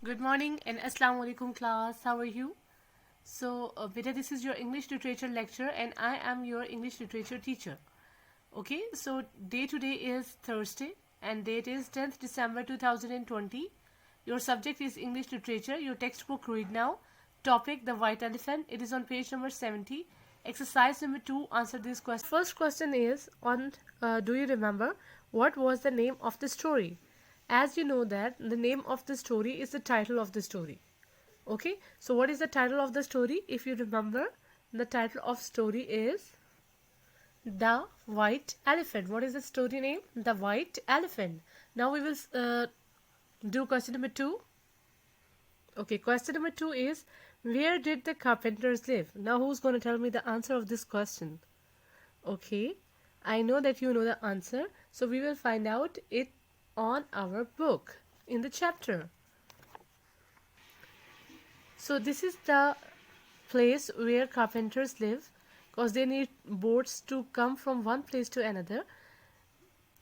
Good morning and Assalamu alaikum class. How are you? Beta, this is your English literature lecture and I am your English literature teacher. Okay, so day today is Thursday and date is 10th December 2020. Your subject is English literature. Your textbook read now. Topic the white elephant. It is on page number 70. Exercise number 2. Answer this question. First question is on do you remember what was the name of the story? As you know that the name of the story is the title of the story. Okay, so what is the title of the story? If you remember, the title of story is The White Elephant. What is the story name? The White Elephant. Now we will do question number 2. Okay, question number 2 is where did the carpenters live? Now who's going to tell me the answer of this question? Okay, I know that you know the answer, so we will find out it on our book in the chapter. So this is the place where carpenters live because they need boats to come from one place to another.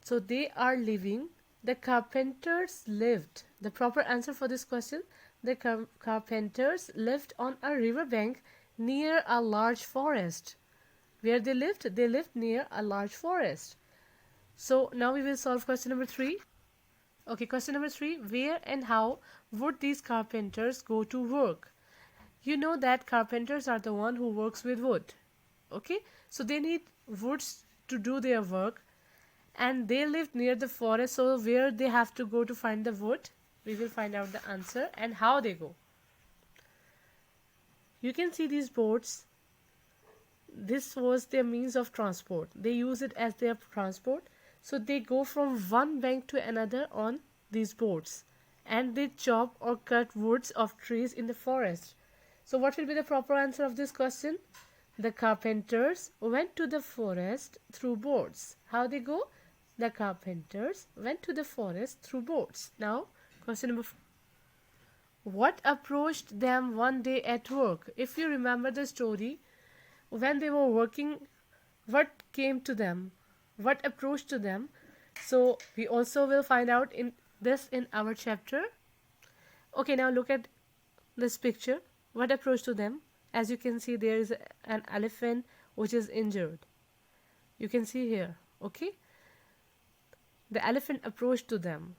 So they are living. The carpenters lived. The proper answer for this question, the carpenters lived on a riverbank near a large forest. Where they lived? They lived near a large forest. So now we will solve question number 3. Okay, question number 3. Where and how would these carpenters go to work? You know that carpenters are the one who works with wood. Okay, so they need woods to do their work and they live near the forest, so where they have to go to find the wood? We will find out the answer and how they go. You can see these boats. This was their means of transport. They use it as their transport. So they go from one bank to another on these boats and they chop or cut woods of trees in the forest. So what will be the proper answer of this question? The carpenters went to the forest through boats. How they go? The carpenters went to the forest through boats. Now, question number 4. What approached them one day at work? If you remember the story, when they were working, what came to them? What approached to them? So we also will find out in our chapter. Okay, now look at this picture. What approached to them? As you can see, there is an elephant which is injured. You can see here. Okay, the elephant approached to them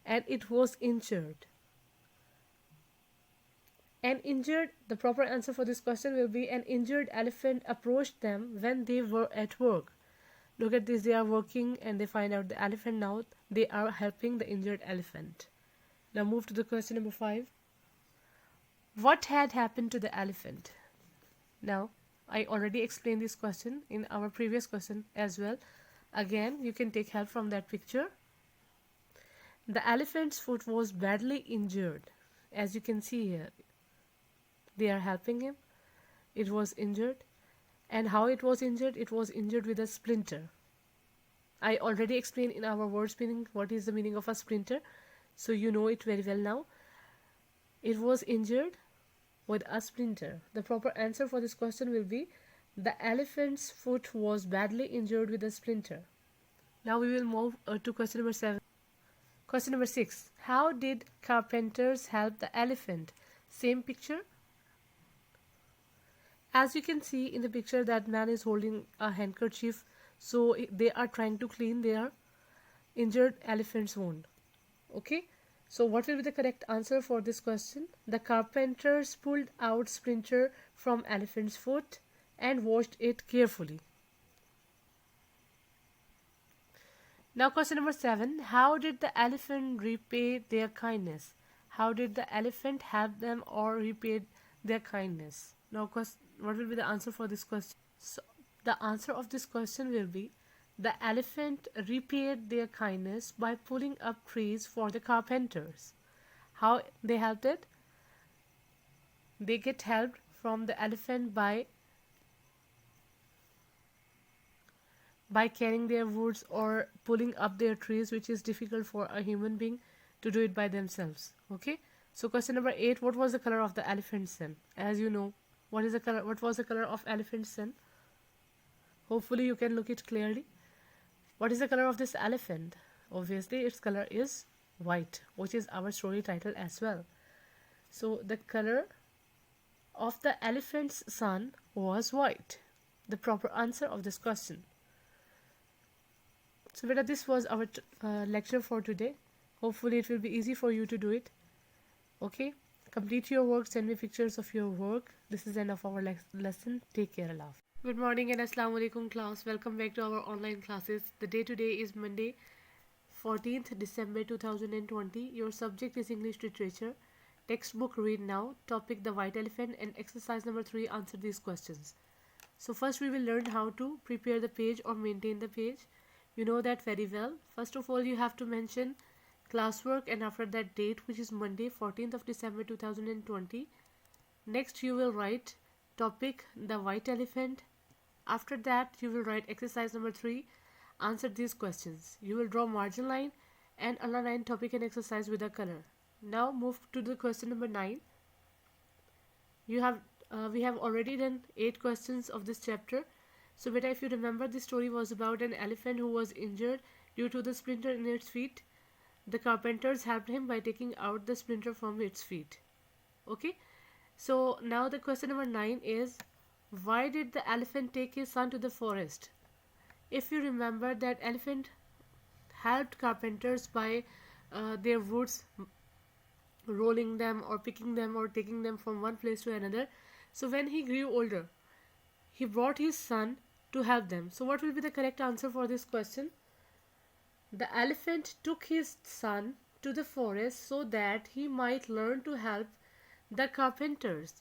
and it was injured. The proper answer for this question will be an injured elephant approached them when they were at work. Look at this, they are working and they find out the elephant. Now they are helping the injured elephant. Now move to the question number 5. What had happened to the elephant? Now, I already explained this question in our previous question as well. Again, you can take help from that picture. The elephant's foot was badly injured. As you can see here, they are helping him. It was injured. And how it was injured? It was injured with a splinter. I already explained in our words meaning what is the meaning of a splinter. So you know it very well now. It was injured with a splinter. The proper answer for this question will be the elephant's foot was badly injured with a splinter. Now we will move to question number 7. Question number 6. How did carpenters help the elephant? Same picture. As you can see in the picture, that man is holding a handkerchief. So they are trying to clean their injured elephant's wound. Okay. So what will be the correct answer for this question? The carpenters pulled out splinter from elephant's foot and washed it carefully. Now question number 7. How did the elephant repay their kindness? How did the elephant help them or repay their kindness? Now what will be the answer for this question? So the answer of this question will be the elephant repaid their kindness by pulling up trees for the carpenters. How they helped it? They get help from the elephant by carrying their woods or pulling up their trees, which is difficult for a human being to do it by themselves. Okay. So question number 8. What was the color of the elephant's sin? As you know, what was the color of elephant's sin? Hopefully you can look it clearly. What is the color of this elephant? Obviously its color is white, which is our story title as well. So the color of the elephant's son was white. The proper answer of this question. So beta, this was our lecture for today. Hopefully it will be easy for you to do it. Okay, complete your work, send me pictures of your work. This is the end of our lesson. Take care, Allah. Good morning and Assalamu alaikum class. Welcome back to our online classes. The day today is Monday, 14th December 2020. Your subject is English Literature. Textbook read now. Topic the white elephant, and exercise number 3, answer these questions. So first we will learn how to prepare the page or maintain the page. You know that very well. First of all, you have to mention classwork and after that date, which is Monday 14th of December 2020. Next you will write topic the white elephant. After that you will write exercise number 3, answer these questions. You will draw margin line and underline topic and exercise with a color. Now move to the question number 9. We have already done 8 questions of this chapter. So beta, if you remember, this story was about an elephant who was injured due to the splinter in its feet. The carpenters helped him by taking out the splinter from its feet. Okay, so now the question number 9 is, why did the elephant take his son to the forest? If you remember, that elephant helped carpenters by their woods, rolling them or picking them or taking them from one place to another. So when he grew older, he brought his son to help them. So what will be the correct answer for this question? The elephant took his son to the forest so that he might learn to help the carpenters.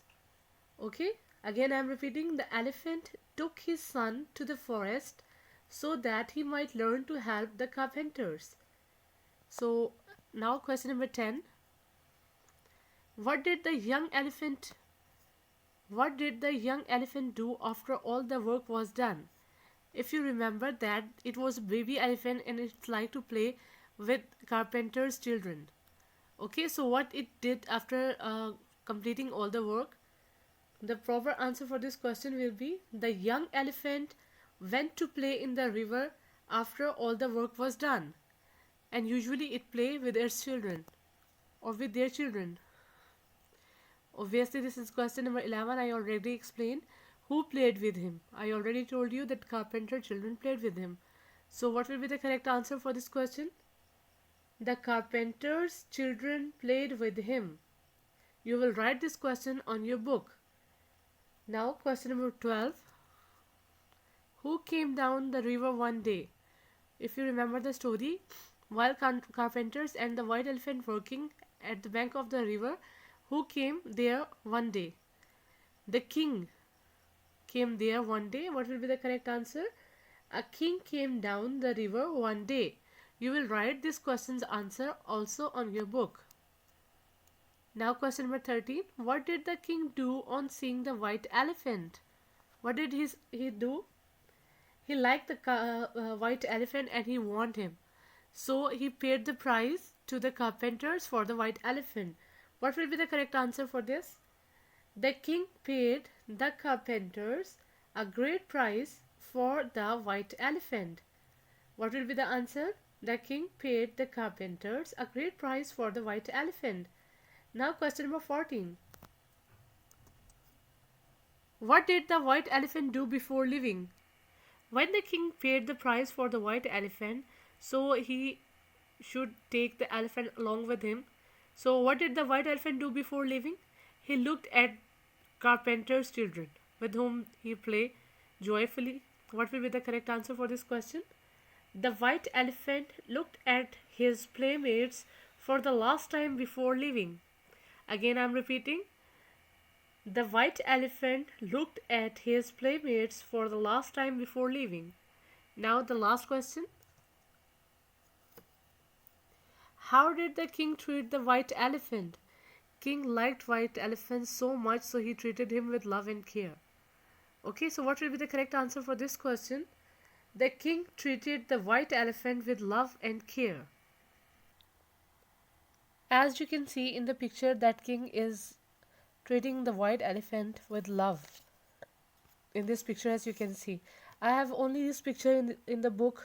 Okay, again I am repeating, the elephant took his son to the forest so that he might learn to help the carpenters. So now question number 10. What did the young elephant do after all the work was done? If you remember that it was a baby elephant and it liked to play with carpenters' children. Okay, so what it did after completing all the work? The proper answer for this question will be, the young elephant went to play in the river after all the work was done. And usually it play with its children or with their children. Obviously this is question number 11. I already explained who played with him. I already told you that carpenter children played with him. So what will be the correct answer for this question? The carpenter's children played with him. You will write this question on your book. Now question number 12. Who came down the river one day? If you remember the story, while carpenters and the white elephant working at the bank of the river, who came there one day? The king came there one day. What will be the correct answer? A king came down the river one day. You will write this question's answer also on your book. Now question number 13. What did the king do on seeing the white elephant? What did he do? He liked the white elephant and he wanted him. So he paid the price to the carpenters for the white elephant. What will be the correct answer for this? The king paid the carpenters a great price for the white elephant. What will be the answer? The king paid the carpenters a great price for the white elephant. Now question number 14. What did the white elephant do before leaving? When the king paid the price for the white elephant, so he should take the elephant along with him. So what did the white elephant do before leaving? He looked at carpenter's children with whom he played joyfully. What will be the correct answer for this question? The white elephant looked at his playmates for the last time before leaving. Again I am repeating. The white elephant looked at his playmates for the last time before leaving. Now the last question. How did the king treat the white elephant? King liked white elephants so much, so he treated him with love and care. Okay, so what will be the correct answer for this question? The king treated the white elephant with love and care. As you can see in the picture, that king is treating the white elephant with love. In this picture, as you can see, I have only this picture in the book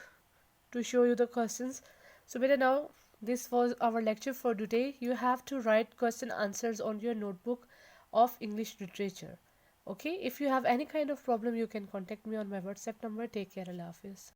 to show you the questions. So better now This was our lecture for today. You have to write question answers on your notebook of English literature. Okay, if you have any kind of problem, you can contact me on my WhatsApp number. Take care, Allah Hafiz.